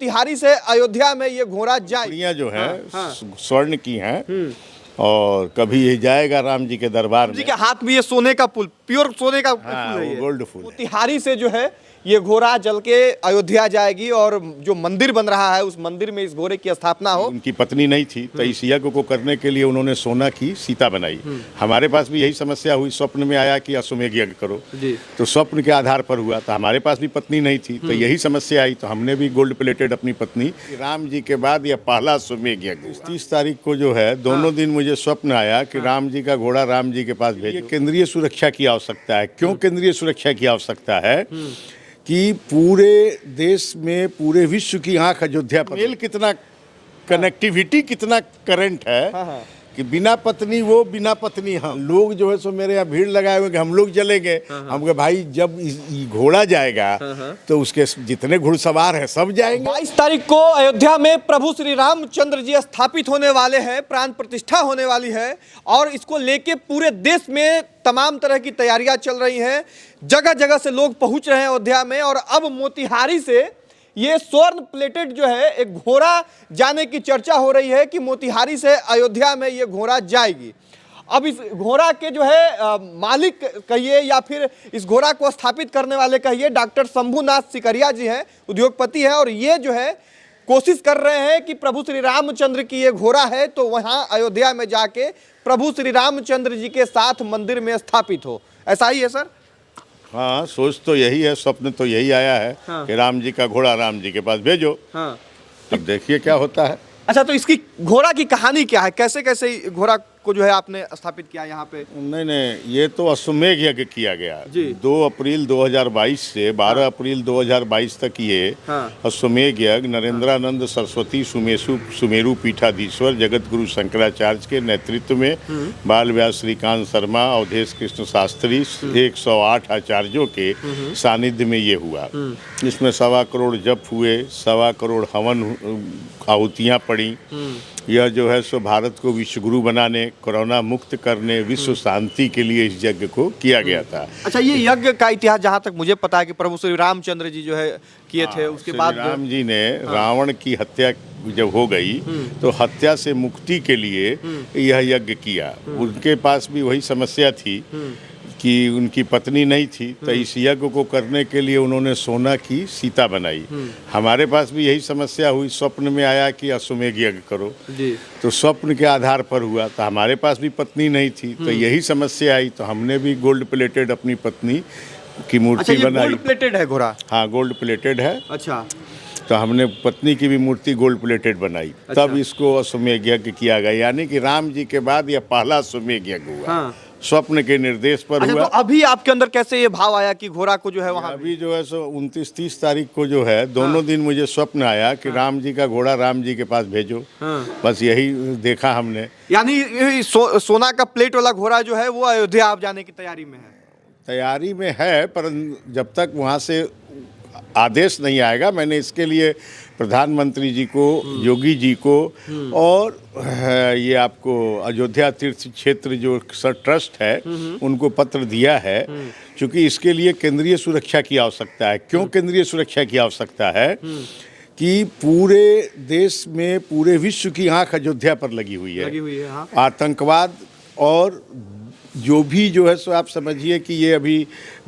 तिहारी से अयोध्या में ये घोड़ा जाए। घोड़ियाँ जो है स्वर्ण की हैं और कभी ये जाएगा राम जी के दरबार जी में। के हाथ में ये सोने का पुल, प्योर सोने का फूल है ये। गोल्ड फूल है। तिहारी से जो है ये घोड़ा जल के अयोध्या जाएगी और जो मंदिर बन रहा है उस मंदिर में इस घोड़े की स्थापना हो। उनकी पत्नी नहीं थी तो इस यज्ञ को करने के लिए उन्होंने सोना की सीता बनाई। हमारे पास भी यही समस्या हुई, स्वप्न में आया कि अश्वमेध यज्ञ करो जी। तो स्वप्न के आधार पर हुआ। तो हमारे पास भी पत्नी नहीं थी तो यही समस्या आई, तो हमने भी गोल्ड प्लेटेड अपनी पत्नी। राम जी के बाद यह पहला अश्वमेध यज्ञ 30 तारीख को जो है दोनों दिन मुझे स्वप्न आया कि राम जी का घोड़ा राम जी के पास भेजो। केंद्रीय सुरक्षा की आवश्यकता है। क्यों केंद्रीय सुरक्षा की आवश्यकता है कि पूरे देश में, पूरे विश्व की आंख अयोध्या पर। मेल कितना, कनेक्टिविटी कितना करंट है कि बिना पत्नी वो, बिना पत्नी हम। लोग जो है सो मेरे यहाँ भीड़ लगाए हुए कि हम लोग चलेंगे। हम कहे भाई जब घोड़ा जाएगा तो उसके जितने घुड़सवार हैं सब जाएंगे। 22 तारीख को अयोध्या में प्रभु श्री रामचंद्र जी स्थापित होने वाले हैं, प्राण प्रतिष्ठा होने वाली है और इसको लेके पूरे देश में तमाम तरह की तैयारियां चल रही हैं। जगह जगह से लोग पहुंच रहे हैं अयोध्या में और अब मोतिहारी से ये स्वर्ण प्लेटेड जो है एक घोड़ा जाने की चर्चा हो रही है कि मोतिहारी से अयोध्या में ये घोड़ा जाएगी। अब इस घोड़ा के जो है मालिक कहिए या फिर इस घोड़ा को स्थापित करने वाले कहिए, डॉक्टर शंभुनाथ सिकरिया जी हैं, उद्योगपति हैं और ये जो है कोशिश कर रहे हैं कि प्रभु श्री रामचंद्र की ये घोड़ा है तो वहाँ अयोध्या में जाके प्रभु श्री रामचंद्र जी के साथ मंदिर में स्थापित हो। ऐसा ही है सर? हाँ, सोच तो यही है, स्वप्न तो यही आया है कि राम जी का घोड़ा राम जी के पास भेजो। अब देखिए क्या होता है। अच्छा, तो इसकी घोड़ा की कहानी क्या है? कैसे कैसे घोड़ा को जो है आपने स्थापित किया यहाँ पे? नहीं, ये तो अश्वमेध यज्ञ किया गया जी। 2 अप्रैल 2022 से 12 अप्रैल 2022 तक ये अश्वमेध यज्ञ नरेंद्रानंद सरस्वती सुमेरु पीठाधीश्वर जगत गुरु शंकराचार्य के नेतृत्व में बाल व्यास श्रीकांत शर्मा, अवधेश कृष्ण शास्त्री 108 आचार्यों के सानिध्य में ये हुआ। इसमें 1.25 करोड़ जप हुए, 1.25 करोड़ हवन आहुतियाँ पड़ी। यह जो है सो भारत को विश्व गुरु बनाने, कोरोना मुक्त करने, विश्व शांति के लिए इस यज्ञ को किया गया था। अच्छा, ये यज्ञ का इतिहास जहाँ तक मुझे पता है कि प्रभु श्री रामचंद्र जी जो है किए थे, उसके बाद राम जी ने रावण की हत्या जब हो गई तो हत्या से मुक्ति के लिए यह यज्ञ किया। उनके पास भी वही समस्या थी कि उनकी पत्नी नहीं थी तो इस यज्ञ को करने के लिए उन्होंने सोना की सीता बनाई। हमारे पास भी यही समस्या हुई, स्वप्न में आया कि अश्वमेध यज्ञ करो जी। तो स्वप्न के आधार पर हुआ। तो हमारे पास भी पत्नी नहीं थी तो यही समस्या आई, तो हमने भी गोल्ड प्लेटेड अपनी पत्नी की मूर्ति बनाई। गोल्ड प्लेटेड है घोड़ा? हाँ, गोल्ड प्लेटेड है। अच्छा, तो हमने पत्नी की भी मूर्ति गोल्ड प्लेटेड बनाई। तब इसको अश्वमेध यज्ञ किया गया, यानी कि राम जी के बाद यह पहला अश्वमेध यज्ञ हुआ। स्वप्न के निर्देश पर हुआ। तो अभी आपके अंदर कैसे ये भाव आया कि घोड़ा को जो है वहाँ? अभी जो है सो 29-30 तारीख को जो है दोनों दिन मुझे स्वप्न आया कि राम जी का घोड़ा राम जी के पास भेजो। बस यही देखा हमने। यानी सोना का प्लेट वाला घोड़ा जो है वो अयोध्या आप जाने की तैयारी में है? तैयारी में है, पर जब तक वहाँ से आदेश नहीं आएगा, मैंने इसके लिए प्रधानमंत्री जी को, योगी जी को और ये आपको अयोध्या तीर्थ क्षेत्र जो ट्रस्ट है उनको पत्र दिया है, क्योंकि इसके लिए केंद्रीय सुरक्षा की आवश्यकता है। क्यों केंद्रीय सुरक्षा की आवश्यकता है कि पूरे देश में, पूरे विश्व की आंख अयोध्या पर लगी हुई है। हाँ। आतंकवाद और जो भी जो है सो आप समझिए कि ये अभी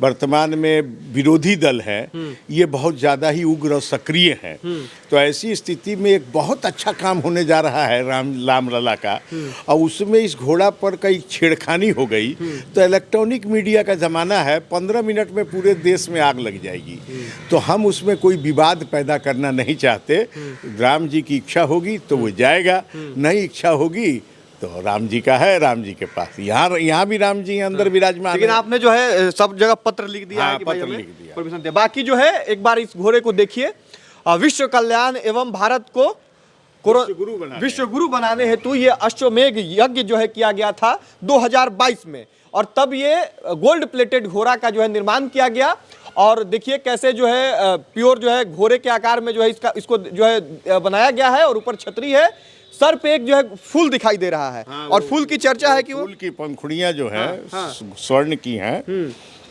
वर्तमान में विरोधी दल हैं, ये बहुत ज़्यादा ही उग्र और सक्रिय हैं। तो ऐसी स्थिति में एक बहुत अच्छा काम होने जा रहा है रामलला का, और उसमें इस घोड़ा पर कई छेड़खानी हो गई तो इलेक्ट्रॉनिक मीडिया का ज़माना है, 15 मिनट में पूरे देश में आग लग जाएगी। तो हम उसमें कोई विवाद पैदा करना नहीं चाहते। राम जी की इच्छा होगी तो वो जाएगा, नहीं इच्छा होगी तो राम जी का है, राम जी के पास। यहाँ भी राम जी अंदर विराजमान। लेकिन आपने जो है सब जगह पत्र लिख दिया है कि पत्र लिख दिया, परमिशन दे। बाकी जो है एक बार इस घोड़े को देखिए, विश्व कल्याण एवं भारत को विश्व गुरु बनाने हेतु ये अश्वमेध यज्ञ जो है किया गया था 2022 में, और तब ये गोल्ड प्लेटेड घोड़ा का जो है निर्माण किया गया। और देखिए कैसे जो है प्योर जो है घोड़े के आकार में जो है इसको जो है बनाया गया है, और ऊपर छतरी है, सर पे एक जो है फूल दिखाई दे रहा है। और फूल की चर्चा है कि फूल की पंखुड़ियां जो है स्वर्ण की हैं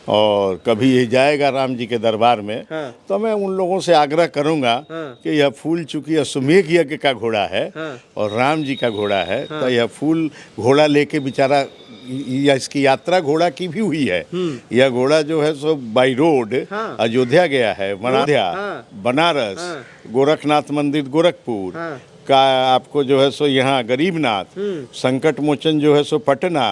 और कभी ये जाएगा राम जी के दरबार में, हाँ। तो मैं उन लोगों से आग्रह करूंगा कि यह फूल चूंकि अश्वमेध यज्ञ का घोड़ा है और राम जी का घोड़ा है, तो यह फूल घोड़ा लेके बेचारा, या इसकी यात्रा घोड़ा की भी हुई है। यह घोड़ा जो है सो बाई रोड अयोध्या गया है, बनारस, गोरखनाथ मंदिर गोरखपुर का, आपको जो है सो यहाँ गरीबनाथ, संकट मोचन जो है सो पटना,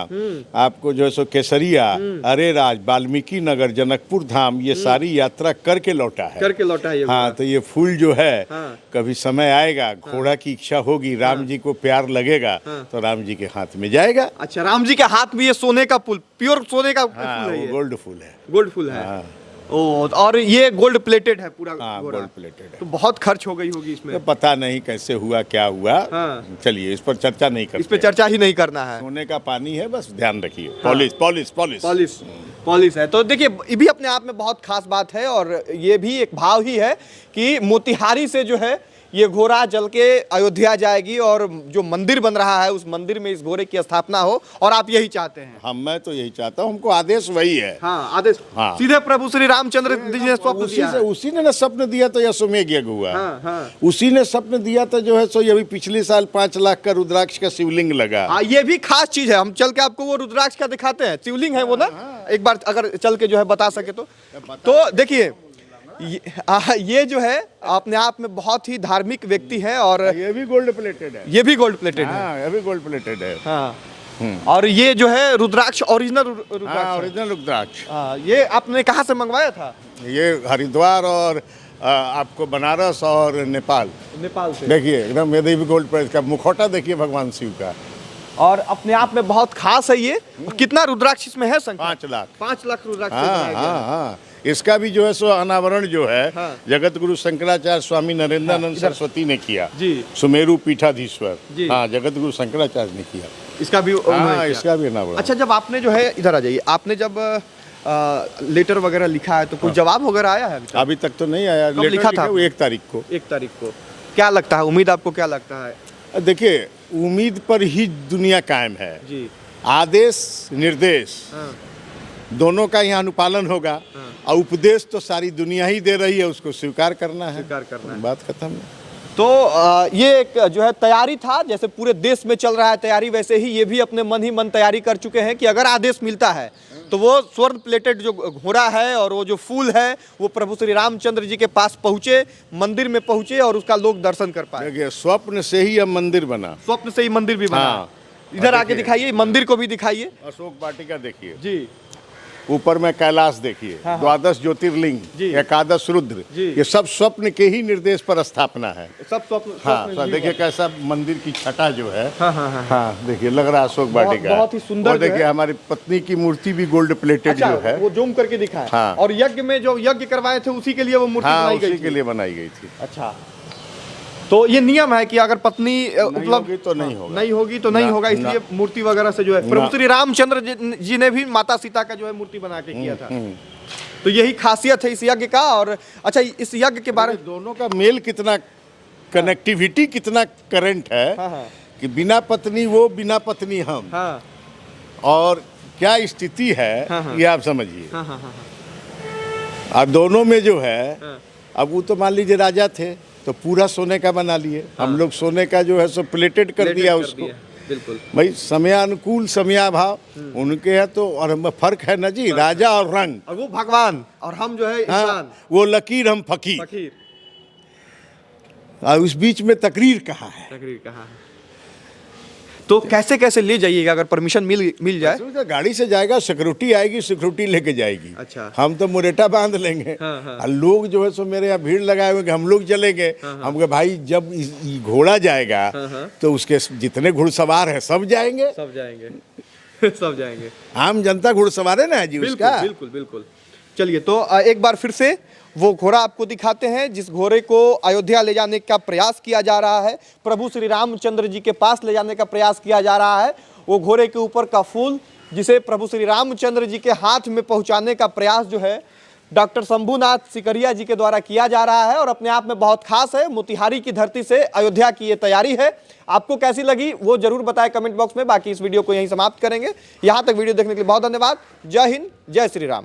आपको जो है सो केसरिया, अरेराज, वाल्मीकि नगर, जनकपुर धाम, ये सारी यात्रा करके लौटा है। हाँ, तो ये फूल जो है कभी समय आएगा, घोड़ा की इच्छा होगी, राम जी को प्यार लगेगा तो राम जी के हाथ में जाएगा। अच्छा, राम जी के हाथ में ये सोने का फूल, प्योर सोने का फूल है ये? गोल्ड फूल है। गोल्ड फूल है। ओ, और ये गोल्ड प्लेटेड है पूरा? गोल्ड प्लेटेड है। तो बहुत खर्च हो गई होगी इसमें? तो पता नहीं कैसे हुआ, क्या हुआ। चलिए इस पर चर्चा नहीं करते, इस पर चर्चा ही नहीं करना है। सोने का पानी है, बस ध्यान रखिए। Polish polish polish polish polish है। तो देखिए, ये भी अपने आप में बहुत खास बात है, और ये भी एक भाव ही है कि मोतिहारी से जो है ये घोड़ा चल के अयोध्या जाएगी, और जो मंदिर बन रहा है उस मंदिर में इस घोड़े की स्थापना हो, और आप यही चाहते हैं? मैं तो यही चाहता हूँ, हमको आदेश वही है। हाँ, आदेश सीधे प्रभु श्री रामचंद्र जी ने स्वप्न दिया है। उसी ने ना स्वप्न दिया तो अश्वमेध यज्ञ हुआ। उसी ने स्वप्न दिया तो जो है सो ये भी पिछले साल 5 लाख का रुद्राक्ष का शिवलिंग लगा। ये भी खास चीज है, हम चल के आपको वो रुद्राक्ष का दिखाते हैं, शिवलिंग है वो ना, एक बार अगर चल के जो है बता सके तो देखिए, ये जो है अपने आप में बहुत ही धार्मिक व्यक्ति है, और ये भी गोल्ड प्लेटेड है। ये भी गोल्ड प्लेटेड है। ये भी गोल्ड प्लेटेड है। हाँ। और ये जो है रुद्राक्ष ओरिजिनल रुद्राक्ष। ओरिजिनल रुद्राक्ष। ये आपने कहाँ से मंगवाया था? ये हरिद्वार और आपको बनारस और नेपाल से। देखिए एकदम, ये भी गोल्ड प्लेटेड का मुखौटा देखिए भगवान शिव का, और अपने आप में बहुत खास है ये। कितना रुद्राक्ष इसमें है संख्या? 5 लाख रुद्राक्ष। हाँ। इसका भी जो है सो अनावरण जो है जगत गुरु शंकराचार्य स्वामी नरेंद्रानंद सरस्वती ने किया जी, सुमेरु पीठाधीश्वर। हाँ, जगत गुरु शंकराचार्य ने किया इसका भी। इसका भी अनावरण। अच्छा, जब आपने जो है, इधर आ जाइए, आपने जब लेटर वगैरह लिखा है तो कोई जवाब वगैरह आया है? अभी तक तो नहीं आया। लेटर लिखा था 1 तारीख को। 1 तारीख को। क्या लगता है, उम्मीद आपको क्या लगता है? देखिए, उम्मीद पर ही दुनिया कायम है जी। आदेश निर्देश दोनों का यहाँ अनुपालन होगा, और उपदेश तो सारी दुनिया ही दे रही है, उसको स्वीकार करना है। बात खत्म है। तो ये एक जो है तैयारी था, जैसे पूरे देश में चल रहा है तैयारी, वैसे ही ये भी अपने मन ही मन तैयारी कर चुके हैं कि अगर आदेश मिलता है तो वो स्वर्ण प्लेटेड जो घोड़ा है और वो जो फूल है वो प्रभु श्री रामचंद्र जी के पास पहुंचे, मंदिर में पहुंचे, और उसका लोग दर्शन कर पाए। देखिए, स्वप्न से ही अब मंदिर बना। स्वप्न से ही मंदिर भी बना। इधर आके दिखाइए, मंदिर को भी दिखाइए। अशोक वाटिका देखिए जी, ऊपर में कैलाश देखिए, 12 ज्योतिर्लिंग, 11 रुद्र, ये सब स्वप्न के ही निर्देश पर स्थापना है। सब स्वप्न। हाँ, देखिए कैसा मंदिर की छटा जो है। हाँ, देखिए लग रहा है अशोक वाटिका, बहुत ही सुंदर। और देखिए हमारी पत्नी की मूर्ति भी गोल्ड प्लेटेड जो है, वो जूम करके दिखा है। और यज्ञ में जो यज्ञ करवाए थे उसी के लिए वो मूर्ति बनाई गई थी। उसी के लिए बनाई गई थी। अच्छा, तो ये नियम है कि अगर पत्नी उपलब्ध तो नहीं होगी तो नहीं होगा, इसलिए मूर्ति वगैरह से जो है प्रभु श्री रामचंद्र जी ने भी माता सीता का जो है मूर्ति बना के किया था। तो यही खासियत है इस यज्ञ का। और अच्छा, इस यज्ञ के बारे में दोनों का मेल कितना, कनेक्टिविटी कितना करंट है कि बिना पत्नी वो, बिना पत्नी हम, और क्या स्थिति है ये आप समझिए। और दोनों में जो है, अब वो तो मान लीजिए राजा थे तो पूरा सोने का बना लिए, हम लोग सोने का जो है सो प्लेटेड कर दिया उसको। बिल्कुल भाई, समयानुकूल समयाभाव उनके है तो, और फर्क है ना जी, राजा और रंग, और वो भगवान और हम जो है इंसान। वो लकीर हम फकीर। और उस बीच में तकरीर कहाँ है? तो कैसे कैसे ले जाइएगा अगर परमिशन मिल जाए? गाड़ी से जाएगा, सिक्योरिटी आएगी, सिक्योरिटी लेके जाएगी। अच्छा, हम तो मुरेटा बांध लेंगे। और लोग जो है सो मेरे यहाँ भीड़ लगाए हुए, हम लोग चलेंगे। हम कहे भाई, जब घोड़ा जाएगा तो उसके जितने घुड़सवार हैं सब जाएंगे। सब जाएंगे। आम जनता घुड़सवार है ना जी उसका। बिल्कुल। चलिए, तो एक बार फिर से वो घोड़ा आपको दिखाते हैं जिस घोड़े को अयोध्या ले जाने का प्रयास किया जा रहा है, प्रभु श्री रामचंद्र जी के पास ले जाने का प्रयास किया जा रहा है। वो घोड़े के ऊपर का फूल जिसे प्रभु श्री रामचंद्र जी के हाथ में पहुंचाने का प्रयास जो है डॉक्टर शंभूनाथ सिकरिया जी के द्वारा किया जा रहा है, और अपने आप में बहुत खास है। मोतिहारी की धरती से अयोध्या की ये तैयारी है। आपको कैसी लगी वो जरूर बताएं कमेंट बॉक्स में। बाकी इस वीडियो को यहीं समाप्त करेंगे। यहाँ तक वीडियो देखने के लिए बहुत धन्यवाद। जय हिंद, जय श्री राम।